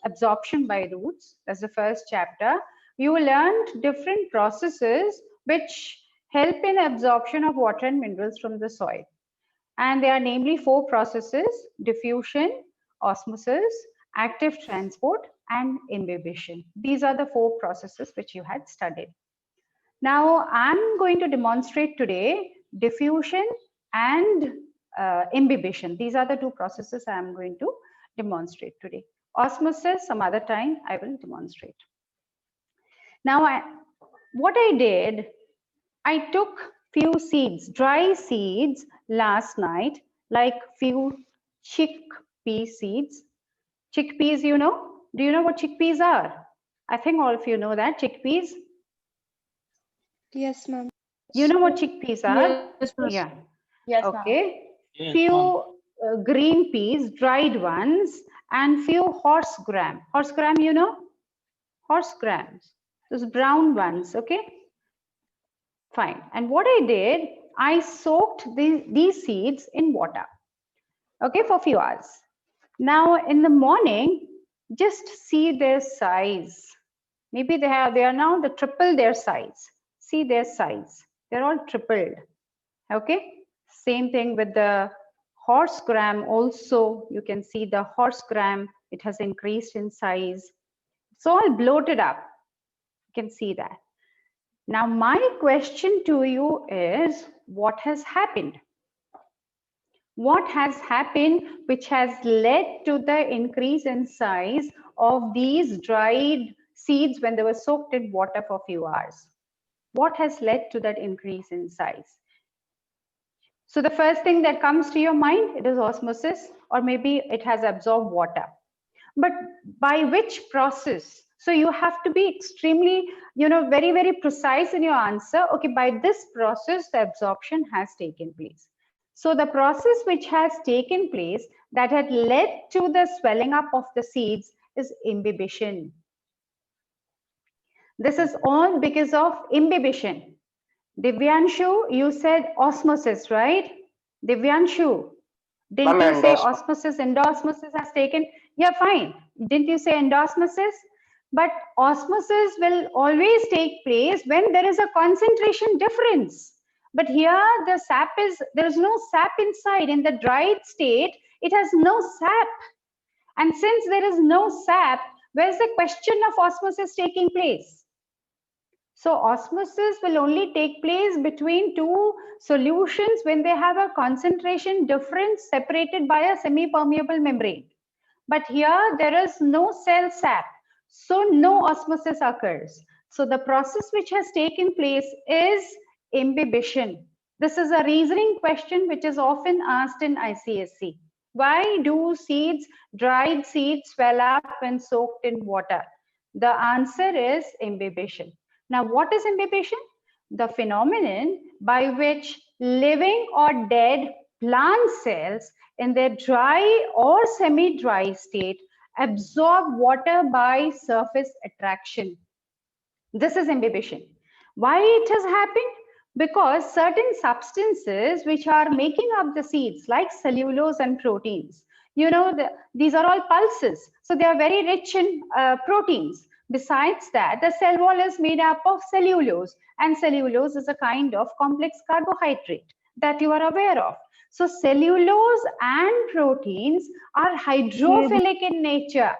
absorption by roots. That's the first chapter. You learned different processes which help in absorption of water and minerals from the soil. And they are namely 4 processes: diffusion, osmosis, active transport, and imbibition. These are the 4 processes which you had studied. Now, I'm going to demonstrate today diffusion and imbibition. These are the 2 processes I'm going to demonstrate today. Osmosis, some other time I will demonstrate. Now, what I did, I took few seeds, dry seeds last night, like few chickpea seeds. Chickpeas, you know? Do you know what chickpeas are? I think all of you know that, chickpeas. Yes, ma'am. You know what chickpeas are? Yes, ma'am. Yeah. Yes, Okay. Yes, Few green peas, dried ones, and few horse gram. Horse gram, you know? Horse grams. Those brown ones, okay? Fine. And what I did, I soaked these seeds in water, okay, for a few hours. Now, in the morning, just see their size. Maybe they are now the triple their size. See their size. They're all tripled. Okay. Same thing with the horse gram also. You can see the horse gram, it has increased in size. It's all bloated up. You can see that. Now, my question to you is, what has happened? What has happened which has led to the increase in size of these dried seeds when they were soaked in water for a few hours? What has led to that increase in size? So the first thing that comes to your mind, it is osmosis, or maybe it has absorbed water. But by which process? So you have to be extremely, very, very precise in your answer. Okay, by this process, the absorption has taken place. So the process which has taken place that had led to the swelling up of the seeds is imbibition. This is all because of imbibition. Divyanshu, you said osmosis, right? Divyanshu, didn't you say osmosis, endosmosis has taken? Yeah, fine. Didn't you say endosmosis? But osmosis will always take place when there is a concentration difference. But here the sap there is no sap inside. In the dried state, it has no sap. And since there is no sap, where's the question of osmosis taking place? So osmosis will only take place between 2 solutions when they have a concentration difference separated by a semi-permeable membrane. But here there is no cell sap, so no osmosis occurs. So the process which has taken place is imbibition. This is a reasoning question which is often asked in ICSE. Why do dried seeds swell up when soaked in water? The answer is imbibition. Now, what is imbibition? The phenomenon by which living or dead plant cells in their dry or semi-dry state absorb water by surface attraction. This is imbibition. Why it has happened? Because certain substances which are making up the seeds, like cellulose and proteins, these are all pulses. So they are very rich in proteins. Besides that, the cell wall is made up of cellulose, and cellulose is a kind of complex carbohydrate that you are aware of. So cellulose and proteins are hydrophilic in nature.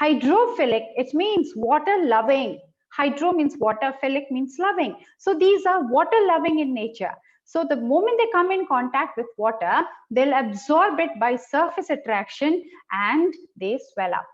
Hydrophilic, it means water loving. Hydro means water, philic means loving. So these are water loving in nature. So the moment they come in contact with water, they'll absorb it by surface attraction and they swell up.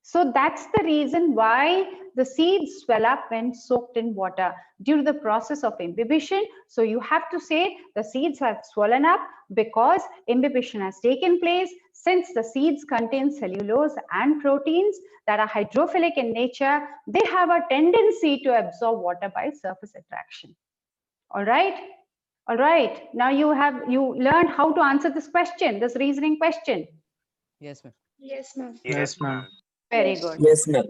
So that's the reason why the seeds swell up when soaked in water due to the process of imbibition. So you have to say the seeds have swollen up because imbibition has taken place. Since the seeds contain cellulose and proteins that are hydrophilic in nature, they have a tendency to absorb water by surface attraction. All right. All right. Now you learned how to answer this question, this reasoning question. Yes, ma'am. Yes, ma'am. Yes, ma'am. Very good. Yes, ma'am.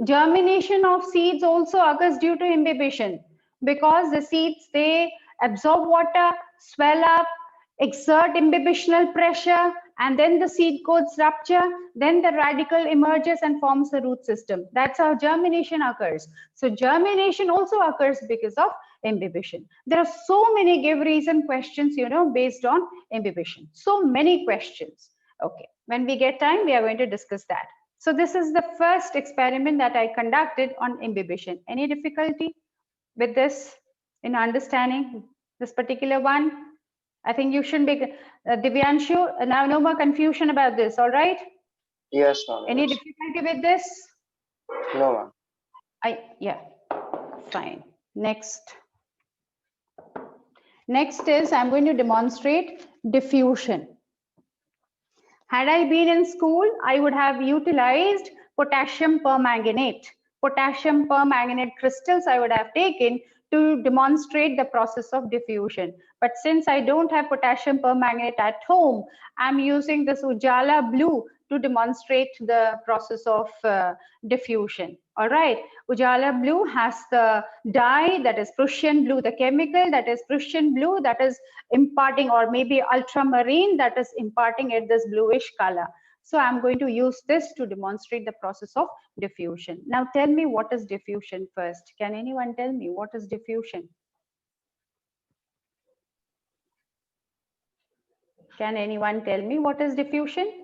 Germination of seeds also occurs due to imbibition because the seeds, they absorb water, swell up, exert imbibitional pressure, and then the seed coats rupture, then the radicle emerges and forms the root system. That's how germination occurs. So germination also occurs because of imbibition. There are so many give reason questions, based on imbibition. So many questions. Okay, when we get time, we are going to discuss that. So this is the first experiment that I conducted on imbibition. Any difficulty with this in understanding this particular one? I think you shouldn't be, Divyanshu, now no more confusion about this, all right? Yes, ma'am. Any Yes. difficulty with this? No, ma'am. Yeah, fine. Next is I'm going to demonstrate diffusion. Had I been in school, I would have utilized potassium permanganate. Potassium permanganate crystals I would have taken to demonstrate the process of diffusion. But since I don't have potassium permanganate at home, I'm using this Ujala blue to demonstrate the process of diffusion. All right, Ujala blue has the dye that is Prussian blue, the chemical that is Prussian blue that is imparting, or maybe ultramarine that is imparting it this bluish color. So I'm going to use this to demonstrate the process of diffusion. Now tell me, what is diffusion first? Can anyone tell me what is diffusion? Can anyone tell me what is diffusion?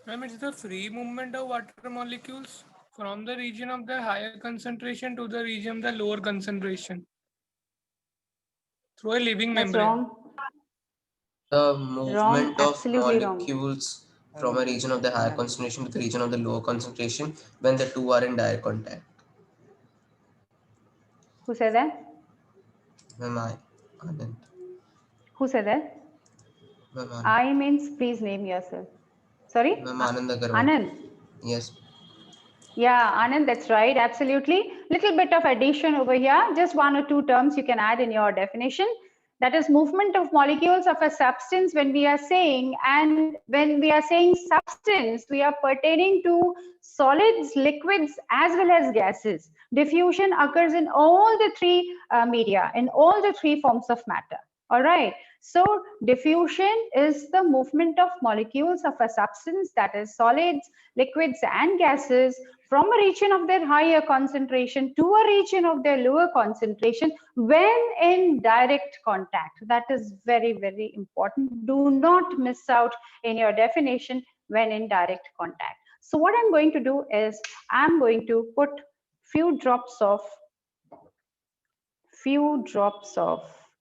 Ma'am, it's the free movement of water molecules from the region of the higher concentration to the region of the lower concentration through a living That's membrane. wrong. The movement of Absolutely wrong. molecules from a region of the higher concentration to the region of the lower concentration when the two are in direct contact. Who said that? Ma'am, Anand. Who said that? Ma'am, Anand. I means please name yourself. Sorry? Ma'am, Anand Agarwal. Anand. Yes. Yeah, Anand, that's right. Absolutely. Little bit of addition over here. Just one or two terms you can add in your definition. That is movement of molecules of a substance when we are saying, and when we are saying substance, we are pertaining to solids, liquids, as well as gases. Diffusion occurs in all the three media, in all the three forms of matter. All right. So diffusion is the movement of molecules of a substance, that is solids, liquids, and gases, from a region of their higher concentration to a region of their lower concentration when in direct contact. That is very, very important. Do not miss out in your definition when in direct contact. So what I'm going to do is I'm going to put few drops of,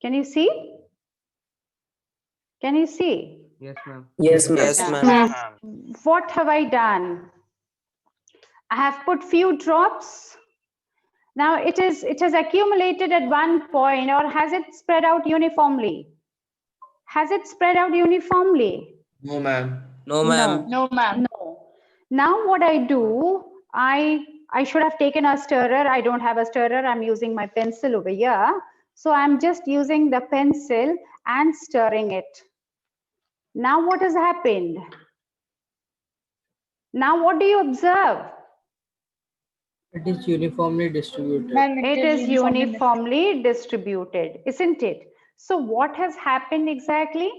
can you see? Can you see? Yes, ma'am. Yes, ma'am. Yes, ma'am. What have I done? I have put few drops. Now it has accumulated at one point, or has it spread out uniformly? Has it spread out uniformly? No, ma'am. No, ma'am. No, ma'am. No. Now what I do, I should have taken a stirrer. I don't have a stirrer. I'm using my pencil over here. So I'm just using the pencil and stirring it. Now what has happened? Now what do you observe? It is uniformly distributed. Ma'am, It is uniformly distributed, isn't it? So what has happened exactly?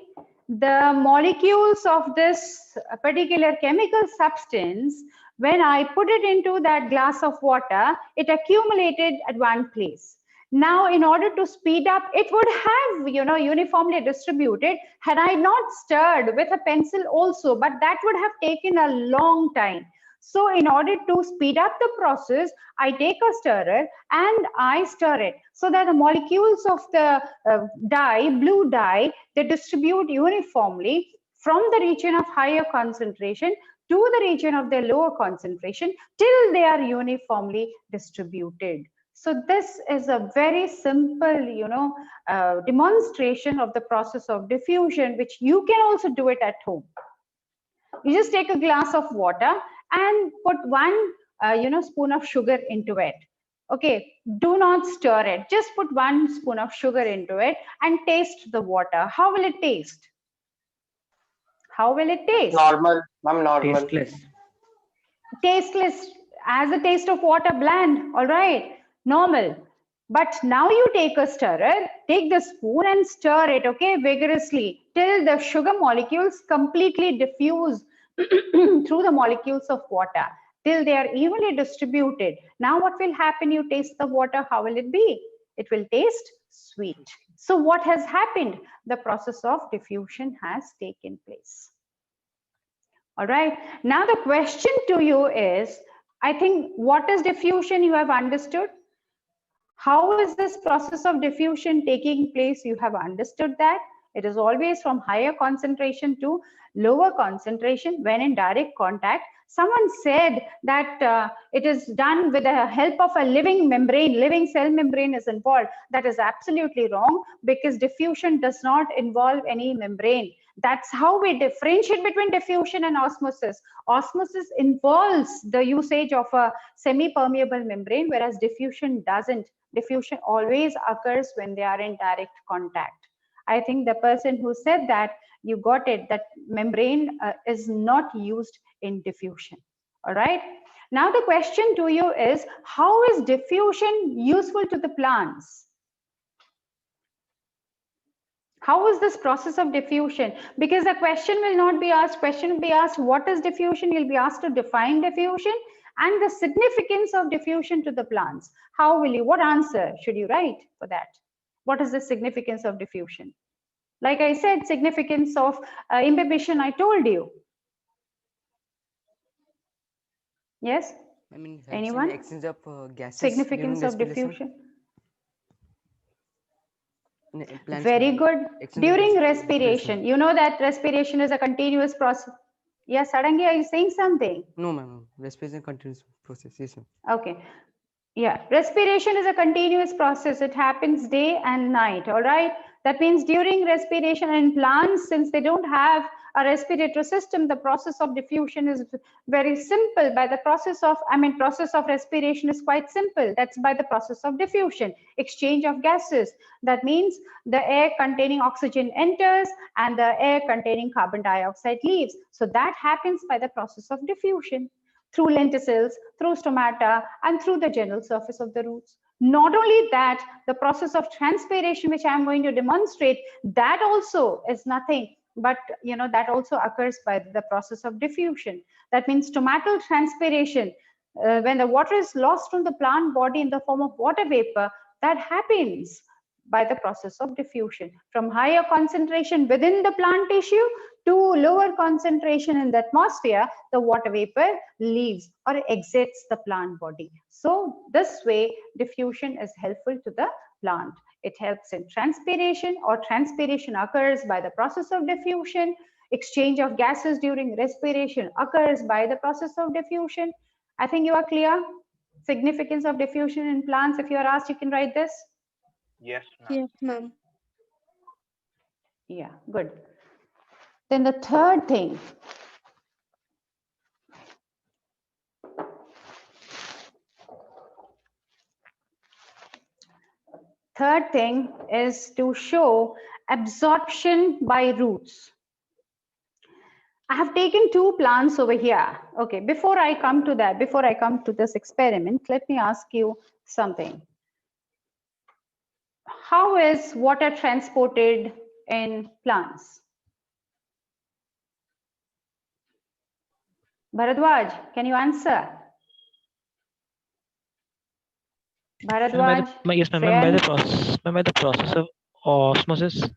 The molecules of this particular chemical substance, when I put it into that glass of water, it accumulated at one place. Now, in order to speed up, it would have, uniformly distributed had I not stirred with a pencil also, but that would have taken a long time. So in order to speed up the process, I take a stirrer and I stir it so that the molecules of the dye, blue dye, they distribute uniformly from the region of higher concentration to the region of the lower concentration till they are uniformly distributed. So this is a very simple, demonstration of the process of diffusion, which you can also do it at home. You just take a glass of water and put one, spoon of sugar into it. Okay, do not stir it. Just put 1 spoon of sugar into it and taste the water. How will it taste? How will it taste? Normal, ma'am, normal. Tasteless. Tasteless, as the taste of water, bland. All right, normal. But now you take a stirrer, take the spoon and stir it, okay, vigorously till the sugar molecules completely diffuse through the molecules of water, till they are evenly distributed. Now what will happen? You taste the water, how will it be? It will taste sweet. So what has happened? The process of diffusion has taken place. All right. Now the question to you is, I think, what is diffusion you have understood? How is this process of diffusion taking place? You have understood that it is always from higher concentration to lower concentration when in direct contact. Someone said that it is done with the help of a living membrane, living cell membrane is involved. That is absolutely wrong, because diffusion does not involve any membrane. That's how we differentiate between diffusion and osmosis. Osmosis involves the usage of a semi-permeable membrane, whereas diffusion doesn't. Diffusion always occurs when they are in direct contact. I think the person who said that, you got it, that membrane is not used in diffusion. All right. Now the question to you is, how is diffusion useful to the plants? How is this process of diffusion? Because the question will not be asked, question will be asked, what is diffusion? You'll be asked to define diffusion and the significance of diffusion to the plants. How will you, what answer should you write for that? What is the significance of diffusion? Like I said, significance of imbibition, I told you. Yes? I mean, Anyone? exchange of gases. Significance of diffusion. Very good. During respiration, you know that respiration is a continuous process. Yes, Sarangi, are you saying something? No, ma'am. Respiration is a continuous process. Yes, ma'am. Okay. Yeah, respiration is a continuous process. It happens day and night. All right. That means during respiration, and plants, since they don't have a respiratory system, the process of diffusion is very simple. By the process of, process of respiration is quite simple. That's by the process of diffusion, exchange of gases. That means the air containing oxygen enters and the air containing carbon dioxide leaves. So that happens by the process of diffusion, through lenticels, through stomata, and through the general surface of the roots. Not only that, the process of transpiration, which I'm going to demonstrate, that also is nothing but, that also occurs by the process of diffusion. That means stomatal transpiration, when the water is lost from the plant body in the form of water vapor, that happens by the process of diffusion. From higher concentration within the plant tissue to lower concentration in the atmosphere, the water vapor leaves or exits the plant body. So this way, diffusion is helpful to the plant. It helps in transpiration, or transpiration occurs by the process of diffusion. Exchange of gases during respiration occurs by the process of diffusion. I think you are clear. Significance of diffusion in plants. If you are asked, you can write this. Yes, ma'am. Yes, ma'am. Yeah, good. Then the third thing, is to show absorption by roots. I have taken two plants over here. Okay, before I come to that, before I come to this experiment, let me ask you something. How is water transported in plants? Bharadwaj, can you answer? Bharadwaj? Yes, ma'am. By the process of osmosis.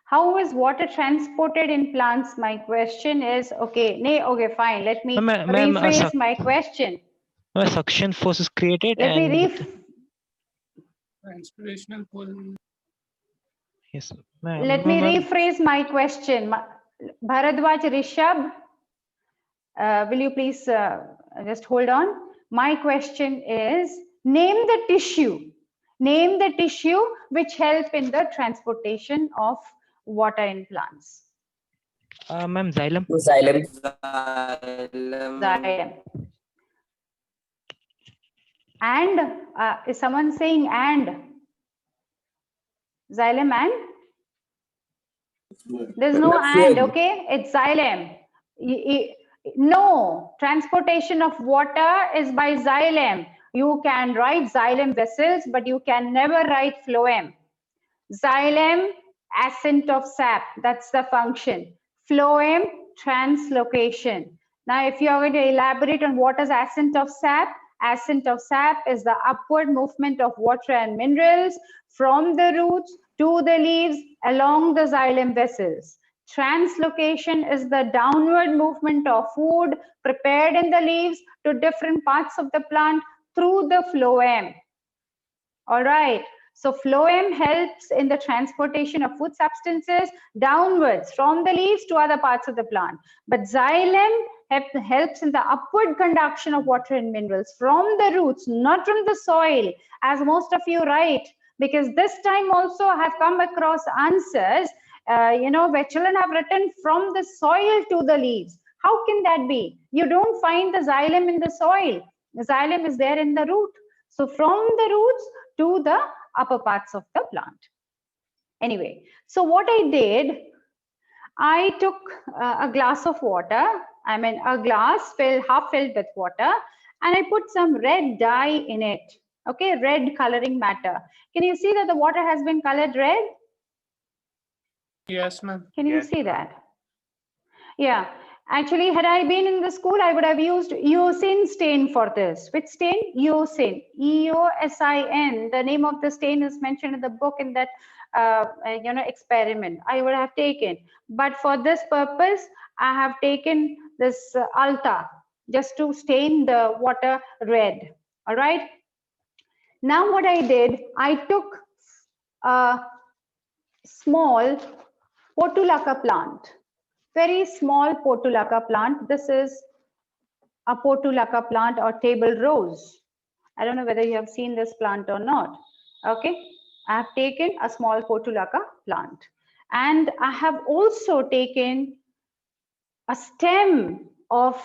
How is water transported in plants? My question is, okay, okay, fine. Let me rephrase my question. A suction force is created. Transpirational pull. Yes, let me rephrase my question. Bharadwaj Rishabh, will you please just hold on? My question is, name the tissue. Name the tissue which help in the transportation of water in plants. Ma'am, xylem. Xylem. And is someone saying and? Xylem and? There's no and, okay? It's xylem. No, transportation of water is by xylem. You can write xylem vessels, but you can never write phloem. Xylem, ascent of sap, that's the function. Phloem, translocation. Now, if you are going to elaborate on what is ascent of sap is the upward movement of water and minerals from the roots to the leaves along the xylem vessels. Translocation is the downward movement of food prepared in the leaves to different parts of the plant through the phloem. All right. So phloem helps in the transportation of food substances downwards from the leaves to other parts of the plant. But xylem helps in the upward conduction of water and minerals from the roots, not from the soil, as most of you write. Because this time also I have come across answers, where children have written from the soil to the leaves. How can that be? You don't find the xylem in the soil. The xylem is there in the root. So from the roots to the upper parts of the plant. Anyway, so what I did, I took a glass of water, a glass half filled with water, and I put some red dye in it. Okay, red coloring matter. Can you see that the water has been colored red? Yes, ma'am. Can you see that? Yeah. Actually, had I been in the school, I would have used eosin stain for this. Which stain? Eosin. EOSIN. The name of the stain is mentioned in the book in that experiment. I would have taken. But for this purpose, I have taken this Alta just to stain the water red. All right. Now what I did, I took a small Portulaca plant. Very small Portulaca plant. This is a Portulaca plant or table rose. I don't know whether you have seen this plant or not. Okay, I have taken a small Portulaca plant, and I have also taken a stem of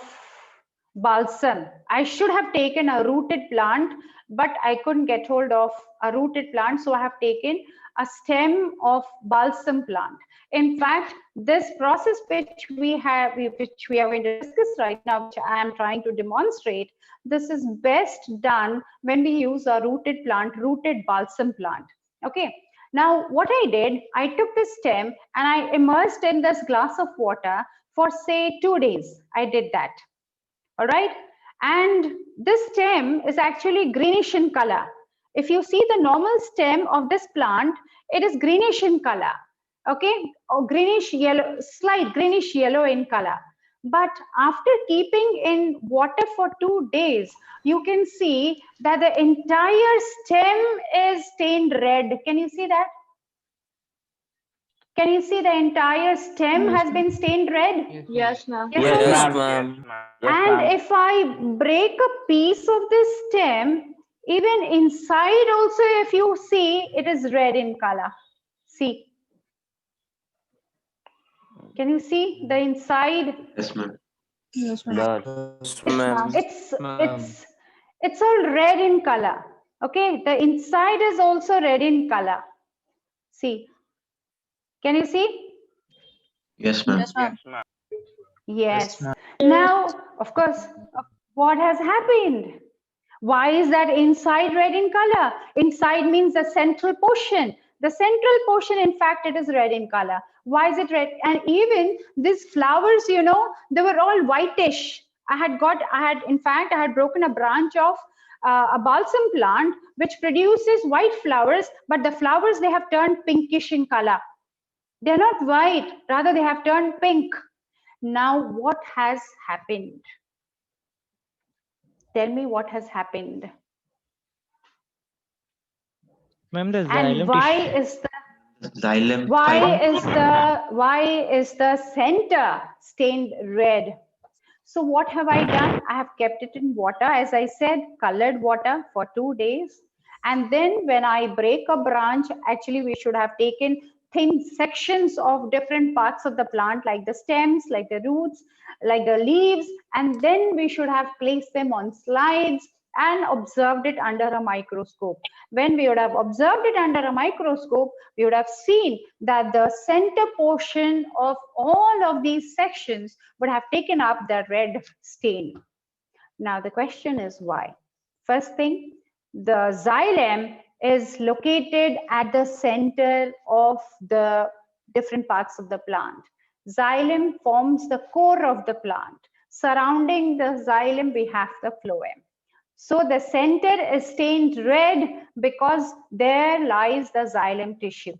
balsam. I should have taken a rooted plant, but I couldn't get hold of a rooted plant, so I have taken a stem of balsam plant. In fact, this process which we are going to discuss right now, which I am trying to demonstrate, this is best done when we use a rooted plant, rooted balsam plant. Okay. Now, what I did, I took the stem and I immersed in this glass of water for say 2 days. I did that. All right. And this stem is actually greenish in color. If you see the normal stem of this plant, it is greenish in color. Okay, or greenish yellow, slight greenish yellow in color. But after keeping in water for 2 days, you can see that the entire stem is stained red. Can you see that? Can you see the entire stem has been stained red? Yes, ma'am. Yes, ma'am. And if I break a piece of this stem, even inside also, if you see, it is red in color. See. Can you see the inside? Yes, ma'am. Yes, ma'am. Yes, ma'am. It's all red in color. Okay, the inside is also red in color. See. Can you see? Yes, ma'am. Yes. Now, of course, what has happened? Why is that inside red in color? Inside means the central portion. The central portion, in fact, it is red in color. Why is it red? And even these flowers, they were all whitish. I had broken a branch of a balsam plant, which produces white flowers, but the flowers, they have turned pinkish in color. They're not white, rather they have turned pink. Now, what has happened? Tell me what has happened. Ma'am, the And xylem why tissue. is the Xylem. why is the center stained red? So what have I done? I have kept it in water, as I said, colored water for 2 days. And then when I break a branch, actually we should have taken thin sections of different parts of the plant, like the stems, like the roots, like the leaves, and then we should have placed them on slides and observed it under a microscope. When we would have observed it under a microscope, we would have seen that the center portion of all of these sections would have taken up the red stain. Now the question is why? First thing, the xylem is located at the center of the different parts of the plant. Xylem forms the core of the plant. Surrounding the xylem, we have the phloem. So the center is stained red because there lies the xylem tissue.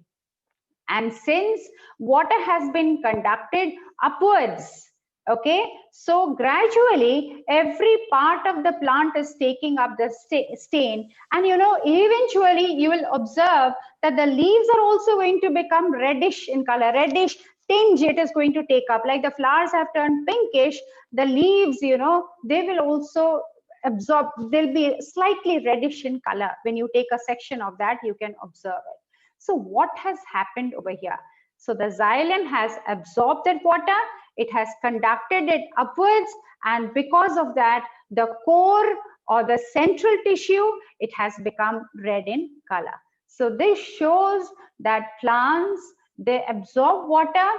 And since water has been conducted upwards, okay, so gradually every part of the plant is taking up the stain, and eventually you will observe that the leaves are also going to become reddish in color, reddish tinge it is going to take up. Like the flowers have turned pinkish, the leaves, they will also absorb, they'll be slightly reddish in color. When you take a section of that, you can observe it. So what has happened over here? So the xylem has absorbed that water, it has conducted it upwards, and because of that, the core or the central tissue, it has become red in color. So this shows that plants, they absorb water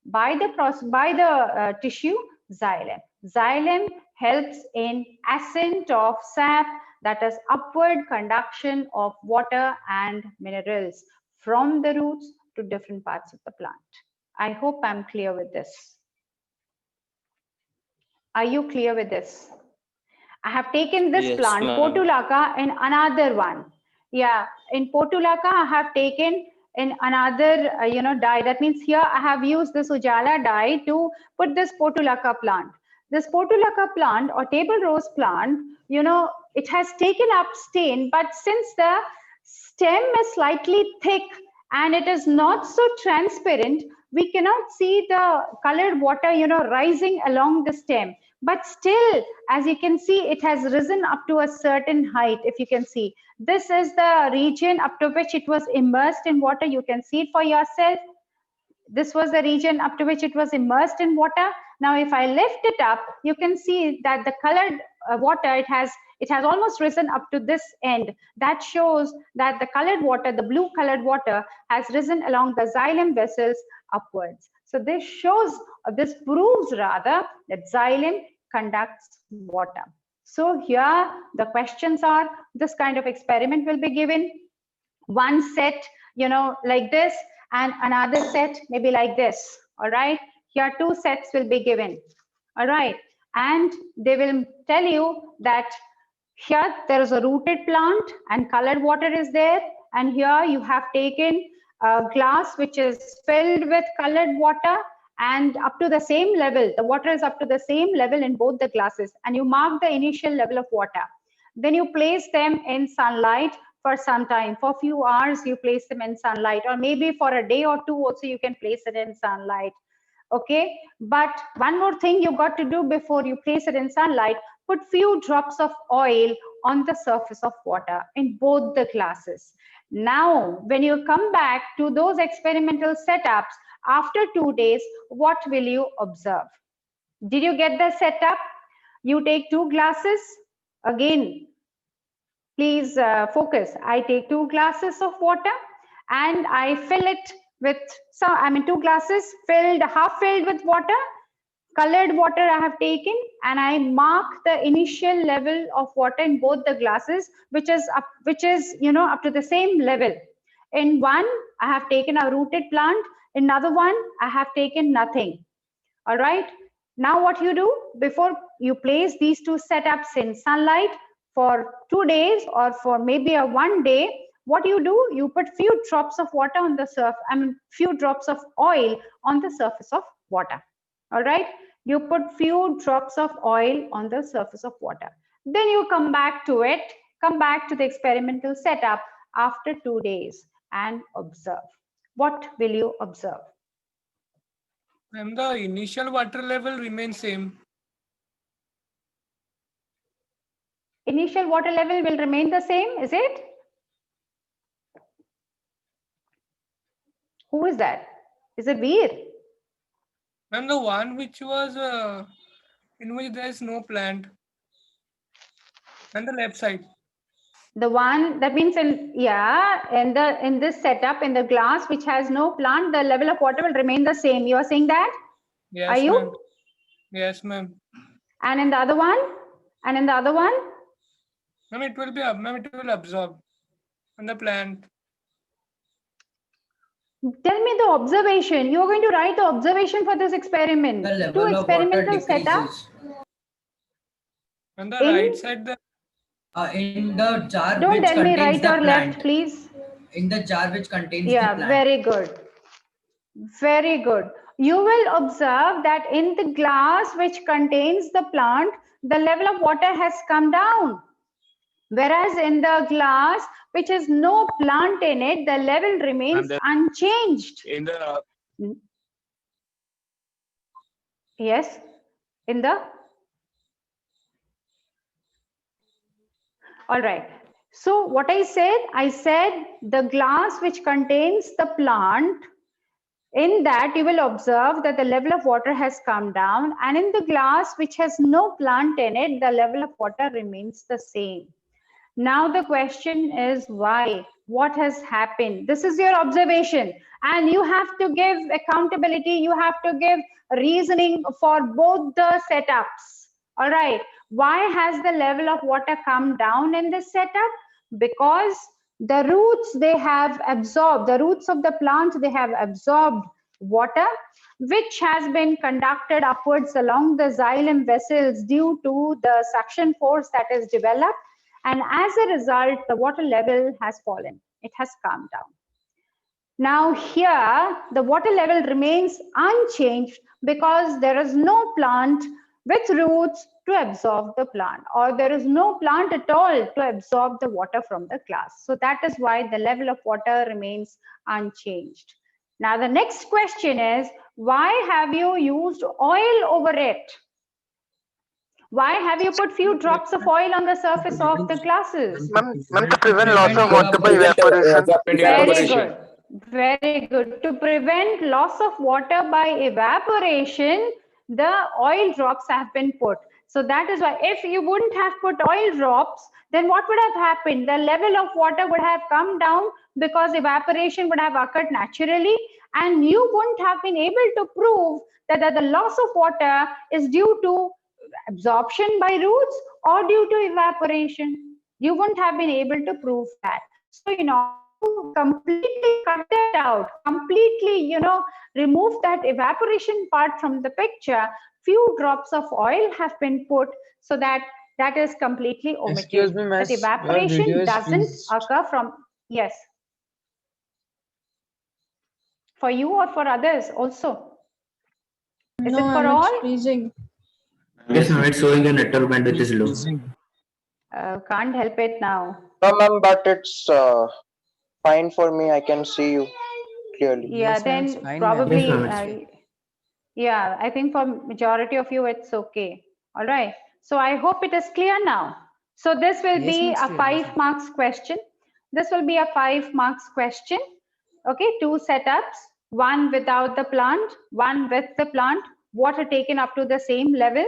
by the tissue xylem. Xylem helps in ascent of sap, that is upward conduction of water and minerals from the roots to different parts of the plant. I hope I'm clear with this. Are you clear with this? I have taken this plant, Portulaca, in another one. Yeah, in Portulaca, I have taken in another, dye. That means here I have used this Ujala dye to put this Portulaca plant. This Portulaca plant or table rose plant, it has taken up stain, but since the stem is slightly thick and it is not so transparent, we cannot see the colored water, rising along the stem. But still, as you can see, it has risen up to a certain height. If you can see, this is the region up to which it was immersed in water. You can see it for yourself. This was the region up to which it was immersed in water. Now, if I lift it up, you can see that the colored water, it has almost risen up to this end. That shows that the colored water, the blue colored water, has risen along the xylem vessels upwards. So this shows, this proves rather, that xylem conducts water. So here the questions are, this kind of experiment will be given. One set, like this, and another set maybe like this. All right. Here 2 sets will be given. All right. And they will tell you that here there is a rooted plant and colored water is there. And here you have taken a glass which is filled with colored water, and up to the same level, the water is up to the same level in both the glasses, and you mark the initial level of water. Then you place them in sunlight for some time, for a few hours you place them in sunlight, or maybe for a day or 2 also you can place it in sunlight. Okay, but one more thing you got to do before you place it in sunlight, put few drops of oil on the surface of water in both the glasses. Now, when you come back to those experimental setups after 2 days, what will you observe? Did you get the setup? You take 2 glasses. Again, please focus. I take 2 glasses of water and I fill it with 2 glasses filled, half filled with water. Colored water I have taken, and I mark the initial level of water in both the glasses, which is up to the same level. In one, I have taken a rooted plant. In another one, I have taken nothing. All right. Now what you do, before you place these 2 setups in sunlight for 2 days or for maybe a 1 day, what you do, you put few drops of water on the surface, few drops of oil on the surface of water. All right. You put few drops of oil on the surface of water. Then you come back to it, come back to the experimental setup after 2 days and observe. What will you observe? And the initial water level remains same. Initial water level will remain the same, is it? Who is that? Is it Veer? Ma'am, the one which was in which there is no plant, and the left side. The one that means in this setup, in the glass which has no plant, the level of water will remain the same. You are saying that? Yes, are you? Yes, ma'am. And in the other one? And in the other one? Ma'am, it will absorb on the plant. Tell me the observation. You're going to write the observation for this experiment. The Two level of water experimental setup. decreases. On the In- right side, the In the jar Don't which tell me contains right the or left, plant. please. In the jar which contains the Yeah, plant. very good. Very good. You will observe that in the glass which contains the plant, the level of water has come down. Whereas in the glass which has no plant in it, the level remains unchanged. in the Yes, in the. All right. So what I said the glass which contains the plant, in that you will observe that the level of water has come down, and in the glass which has no plant in it, the level of water remains the same. Now the question is why? What has happened? This is your observation, and you have to give accountability. You have to give reasoning for both the setups. All right. Why has the level of water come down in this setup? Because the roots they have absorbed, the roots of the plant they have absorbed water, which has been conducted upwards along the xylem vessels due to the suction force that is developed. And as a result, the water level has fallen. It has come down. Now here, the water level remains unchanged because there is no plant with roots to absorb the plant, or there is no plant at all to absorb the water from the glass. So that is why the level of water remains unchanged. Now the next question is, why have you used oil over it? Why have you put few drops of oil on the surface of the glasses? Ma'am, to prevent loss of water by evaporation. Very good. Very good. To prevent loss of water by evaporation, the oil drops have been put. So that is why if you wouldn't have put oil drops, then what would have happened? The level of water would have come down because evaporation would have occurred naturally, and you wouldn't have been able to prove that the loss of water is due to absorption by roots or due to evaporation. You wouldn't have been able to prove that. So, to completely cut that out, completely, remove that evaporation part from the picture, few drops of oil have been put so that that is completely omitted. Excuse me, miss. That evaporation Your video is doesn't freezed. occur from, yes. For you or for others also? Is it for all? Freezing. Yes, ma'am. It's showing a network bandwidth is low. Can't help it now. No, ma'am, but it's fine for me. I can see you clearly. Yeah, Yes, ma'am, it's then fine, ma'am. probably, Yes, ma'am, it's yeah, I think for majority of you, it's okay. All right. So I hope it is clear now. So this will Yes, be ma'am, it's a clear. 5 marks question. This will be a 5 marks question. Okay, 2 setups, one without the plant, one with the plant, water taken up to the same level.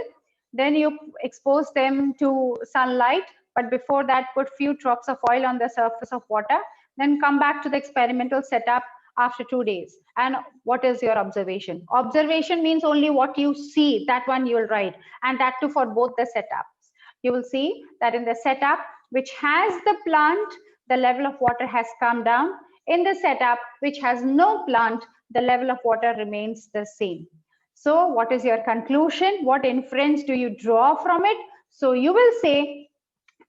Then you expose them to sunlight, but before that, put few drops of oil on the surface of water. Then come back to the experimental setup after 2 days. And what is your observation? Observation means only what you see, that one you will write, and that too for both the setups. You will see that in the setup which has the plant, the level of water has come down. In the setup which has no plant, the level of water remains the same. So what is your conclusion? What inference do you draw from it? So you will say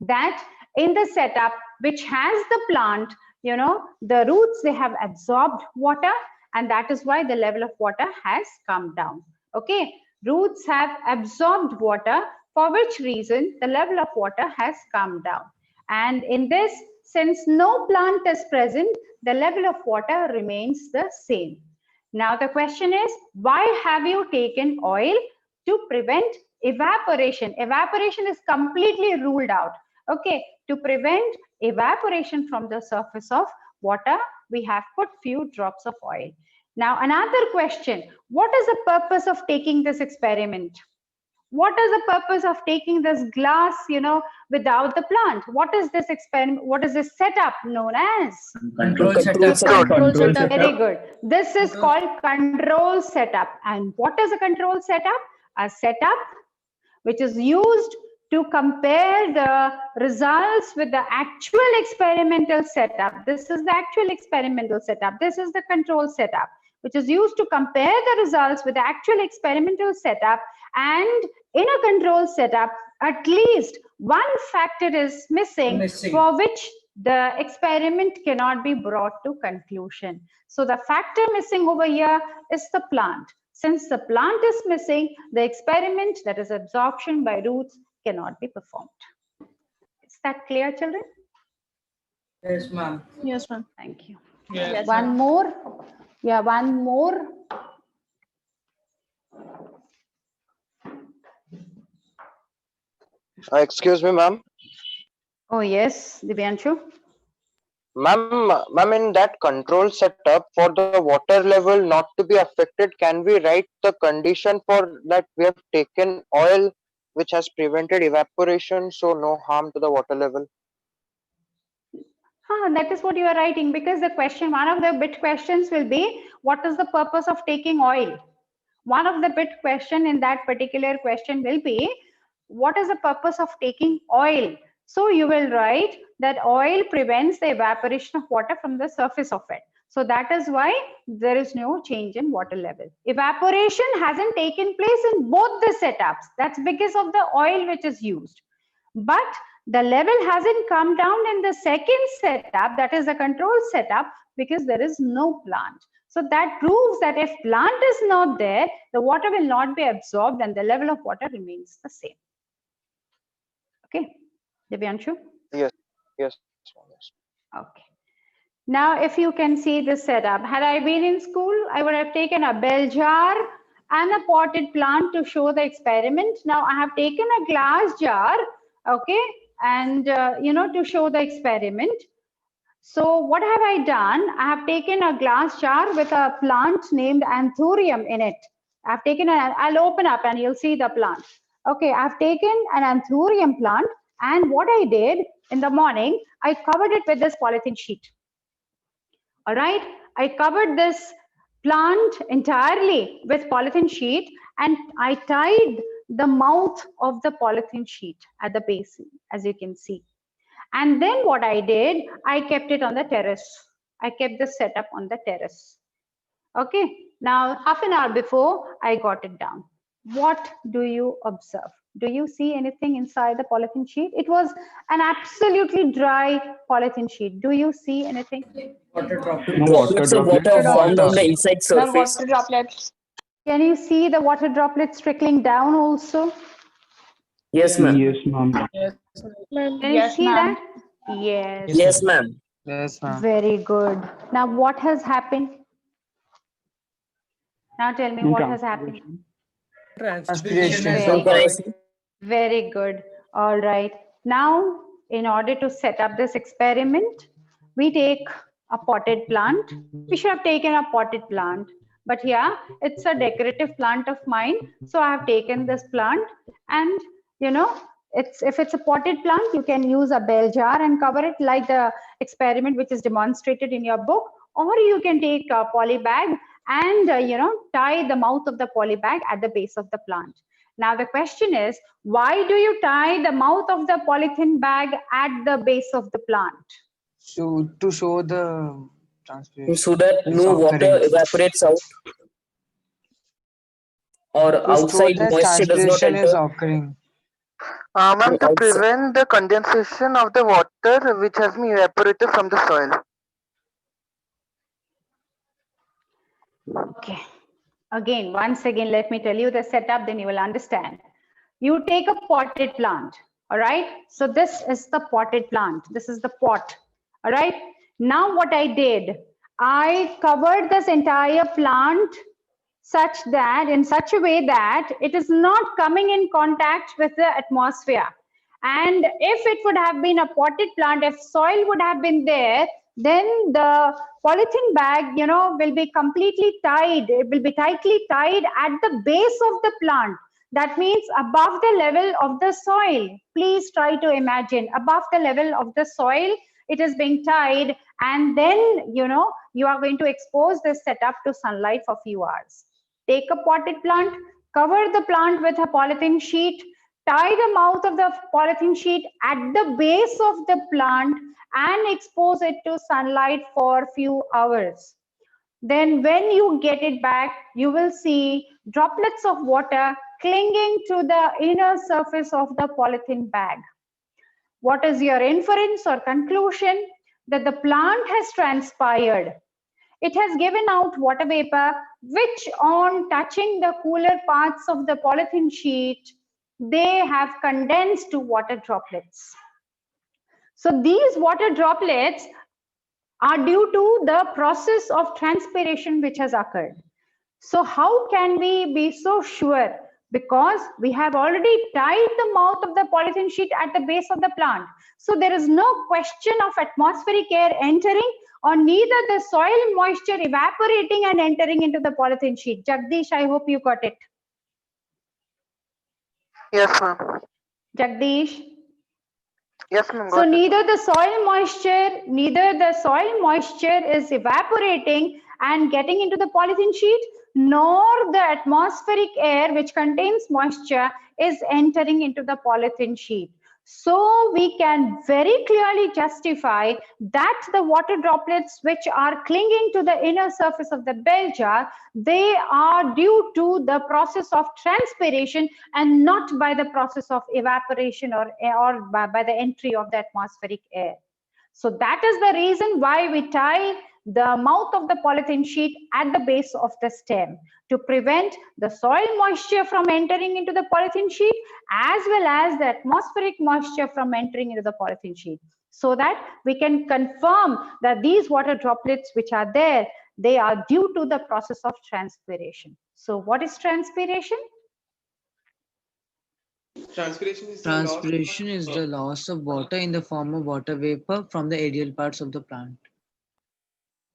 that in the setup which has the plant, the roots, they have absorbed water, and that is why the level of water has come down. Okay, roots have absorbed water, for which reason the level of water has come down. And in this, since no plant is present, the level of water remains the same. Now the question is, why have you taken oil? To prevent evaporation. Evaporation is completely ruled out. Okay, to prevent evaporation from the surface of water, we have put few drops of oil. Now another question, what is the purpose of taking this experiment? What is the purpose of taking this glass, without the plant? What is this experiment? What is this setup known as? Control setup. Very good. This is called control setup. And what is a control setup? A setup which is used to compare the results with the actual experimental setup. This is the actual experimental setup. This is the control setup, which is used to compare the results with the actual experimental setup. And in a control setup, at least one factor is missing, for which the experiment cannot be brought to conclusion. So the factor missing over here is the plant. Since the plant is missing, the experiment, that is absorption by roots, cannot be performed. Is that clear, children? Yes, ma'am. Yes, ma'am. Thank you. Yes. One more. Yeah, one more. Excuse me, ma'am. Oh, yes, Divyanshu. Ma'am, in that control setup, for the water level not to be affected, can we write the condition for that we have taken oil which has prevented evaporation, so no harm to the water level? That is what you are writing, because the question, one of the bit questions will be, what is the purpose of taking oil? One of the bit question in that particular question will be, what is the purpose of taking oil? So you will write that oil prevents the evaporation of water from the surface of it. So that is why there is no change in water level. Evaporation hasn't taken place in both the setups. That's because of the oil which is used. But the level hasn't come down in the second setup, that is the control setup, because there is no plant. So that proves that if plant is not there, the water will not be absorbed and the level of water remains the same. Okay, Divyanshu? Yes. Okay. Now, if you can see the setup, had I been in school, I would have taken a bell jar and a potted plant to show the experiment. Now, I have taken a glass jar, okay, and to show the experiment. So what have I done? I have taken a glass jar with a plant named Anthurium in it. I've taken I'll open up and you'll see the plant. Okay, I've taken an Anthurium plant, and what I did in the morning, I covered it with this polythene sheet. All right, I covered this plant entirely with polythene sheet, and I tied the mouth of the polythene sheet at the base, as you can see. And then what I did, I kept it on the terrace. I kept the setup on the terrace. Okay, now half an hour before I got it down. What do you observe? Do you see anything inside the polythene sheet? It was an absolutely dry polythene sheet. Do you see anything? Water droplets. Droplets of water formed on the inside surface. Water droplets. Can you see the water droplets trickling down also? Yes, ma'am. Yes, Can you see that? Yes. Yes, ma'am. Yes, ma'am. Very good. Now what has happened? Now tell me what has happened. Transpiration. Very, very good. All right. Now, in order to set up this experiment, we take a potted plant. We should have taken a potted plant, but yeah, it's a decorative plant of mine. So I have taken this plant, and if it's a potted plant, you can use a bell jar and cover it like the experiment which is demonstrated in your book, or you can take a poly bag and tie the mouth of the poly bag at the base of the plant. Now the question is, why do you tie the mouth of the polythene bag at the base of the plant? So to show the transpiration. So that no water evaporates out, or outside moisture does not transpiration is enter. occurring. Ma'am, to prevent the condensation of the water which has been evaporated from the soil. Okay. Again, once again, let me tell you the setup, then you will understand. You take a potted plant, all right? So this is the potted plant. This is the pot, all right? Now what I did, I covered this entire plant in such a way that it is not coming in contact with the atmosphere. And if it would have been a potted plant, if soil would have been there, then the polythene bag, will be completely tied. It will be tightly tied at the base of the plant. That means above the level of the soil. Please try to imagine above the level of the soil, it is being tied, and then, you are going to expose this setup to sunlight for a few hours. Take a potted plant, cover the plant with a polythene sheet, tie the mouth of the polythene sheet at the base of the plant and expose it to sunlight for few hours. Then when you get it back, you will see droplets of water clinging to the inner surface of the polythene bag. What is your inference or conclusion? That the plant has transpired. It has given out water vapor, which on touching the cooler parts of the polythene sheet, they have condensed to water droplets. So these water droplets are due to the process of transpiration which has occurred. So how can we be so sure? Because we have already tied the mouth of the polythene sheet at the base of the plant. So there is no question of atmospheric air entering or neither the soil moisture evaporating and entering into the polythene sheet. Jagdish, I hope you got it. Yes, ma'am. Jagdish. Yes, ma'am. So neither the soil moisture is evaporating and getting into the polythene sheet, nor the atmospheric air which contains moisture is entering into the polythene sheet. So we can very clearly justify that the water droplets which are clinging to the inner surface of the bell jar, they are due to the process of transpiration and not by the process of evaporation or by the entry of the atmospheric air. So that is the reason why we tie the mouth of the polythene sheet at the base of the stem to prevent the soil moisture from entering into the polythene sheet as well as the atmospheric moisture from entering into the polythene sheet, so that we can confirm that these water droplets which are there, they are due to the process of transpiration. So what is transpiration? Transpiration is the loss of water in the form of water vapor from the aerial parts of the plant.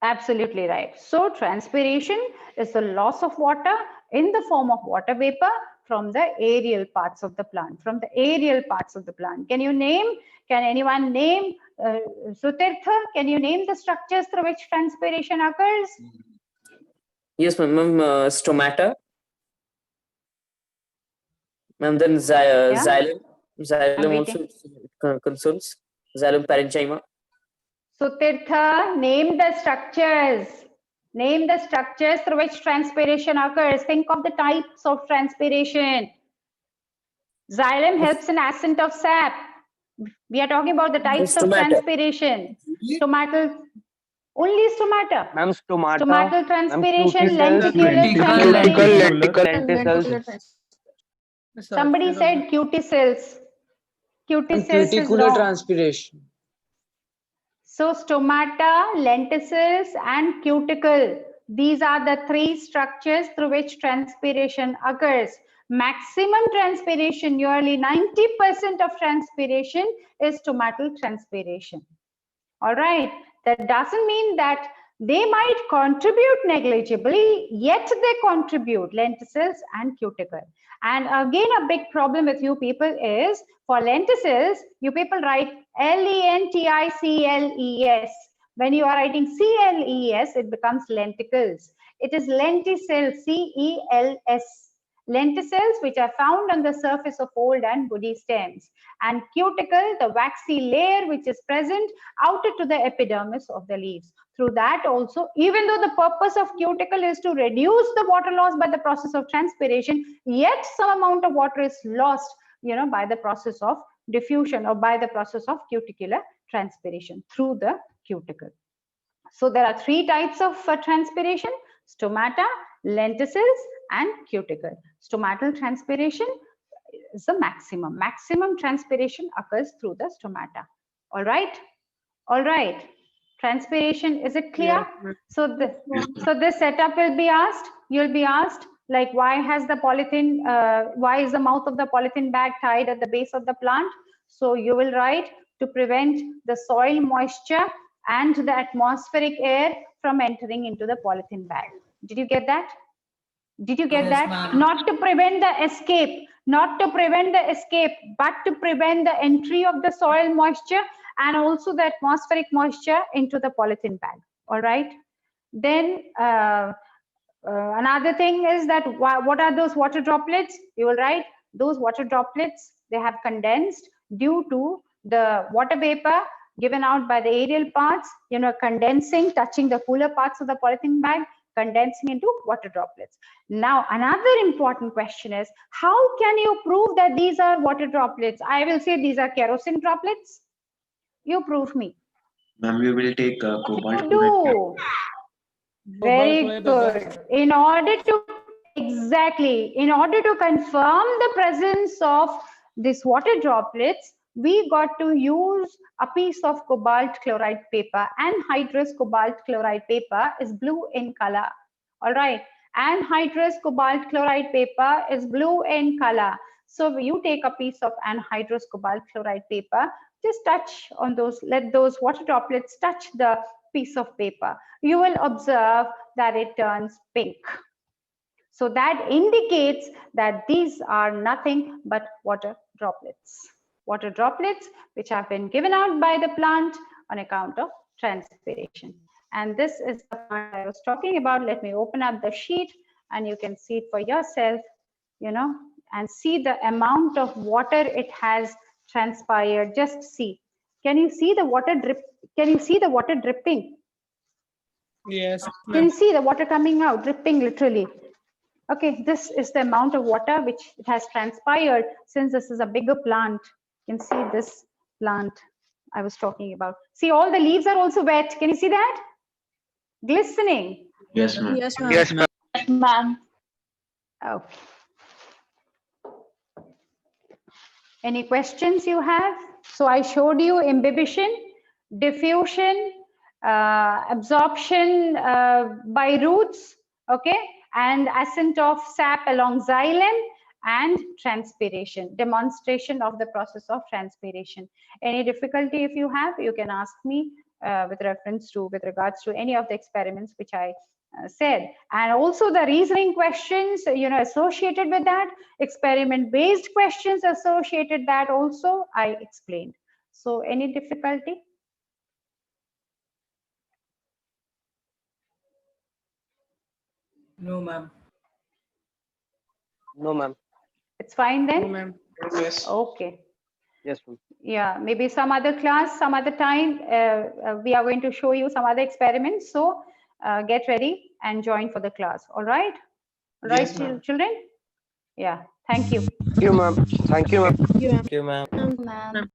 Absolutely right. So transpiration is the loss of water in the form of water vapor from the aerial parts of the plant, Can anyone name, Sutirtha, can you name the structures through which transpiration occurs? Yes, ma'am. Stomata. Ma'am, then xylem. Xylem also concerns. Xylem parenchyma. Sutirtha, name the structures. Name the structures through which transpiration occurs. Think of the types of transpiration. Xylem helps in ascent of sap. We are talking about the types of transpiration. Stomatal, only stomata. Ma'am, stomata. Stomatal transpiration, lenticular transpiration. Somebody said cuticles. Cuticles is Cuticular wrong. transpiration. So stomata, lenticels and cuticle. These are the three structures through which transpiration occurs. Maximum transpiration, nearly 90% of transpiration is stomatal transpiration. All right. That doesn't mean that they might contribute negligibly, yet they contribute, lenticels and cuticle. And again, a big problem with you people is for lenticels, you people write lenticles. When you are writing cles, it becomes lenticles. It is lenticels, cels. Lenticels which are found on the surface of old and woody stems, and cuticle, the waxy layer which is present outer to the epidermis of the leaves. Through that also, even though the purpose of cuticle is to reduce the water loss by the process of transpiration, yet some amount of water is lost, by the process of diffusion or by the process of cuticular transpiration through the cuticle. So there are three types of transpiration: stomata, lenticels and cuticle. Stomatal transpiration is the maximum. Maximum transpiration occurs through the stomata. All right. Transpiration, is it clear? Yeah. So this setup will be asked. You'll be asked like, why has the polythene? Why is the mouth of the polythene bag tied at the base of the plant? So you will write to prevent the soil moisture and the atmospheric air from entering into the polythene bag. Did you get that? Did you get Yes, that? ma'am. Not to prevent the escape, but to prevent the entry of the soil moisture and also the atmospheric moisture into the polythene bag. All right. Then another thing is that what are those water droplets? You will write those water droplets, they have condensed due to the water vapor given out by the aerial parts, condensing, touching the cooler parts of the polythene bag, condensing into water droplets. Now, another important question is, how can you prove that these are water droplets? I will say these are kerosene droplets. You prove me. Ma'am, we will take cobalt. You do. Very Cobalt good. In order to confirm the presence of these water droplets, we got to use a piece of cobalt chloride paper. Anhydrous cobalt chloride paper is blue in color. All right. Anhydrous cobalt chloride paper is blue in color. So you take a piece of anhydrous cobalt chloride paper, just touch on those, let those water droplets touch the piece of paper. You will observe that it turns pink. So that indicates that these are nothing but water droplets. Water droplets which have been given out by the plant on account of transpiration. And this is the part I was talking about. Let me open up the sheet and you can see it for yourself, and see the amount of water it has transpired. Just see. Can you see the water drip? Can you see the water dripping? Yes. Can you see the water coming out, dripping literally? Okay, this is the amount of water which it has transpired. Since this is a bigger plant, you can see this plant I was talking about. See, all the leaves are also wet. Can you see that? Glistening. Yes, ma'am. Yes, ma'am. Yes, ma'am. Ma'am. Okay. Any questions you have? So I showed you imbibition, diffusion, absorption by roots, okay, and ascent of sap along xylem, and transpiration, demonstration of the process of transpiration. Any difficulty if you have, you can ask me with regards to any of the experiments which I said. And also the reasoning questions, associated with that, experiment based questions associated, that also I explained. So any difficulty? No, ma'am. No, ma'am. It's fine then? No, ma'am. Yes. Okay. Yes, ma'am. Yeah, maybe some other class, some other time, we are going to show you some other experiments. So get ready and join for the class. All right? All right, Yes, ma'am. children? Yeah, thank you. Thank you, ma'am. Thank you, ma'am. Thank you, ma'am. Thank you, ma'am. Ma'am.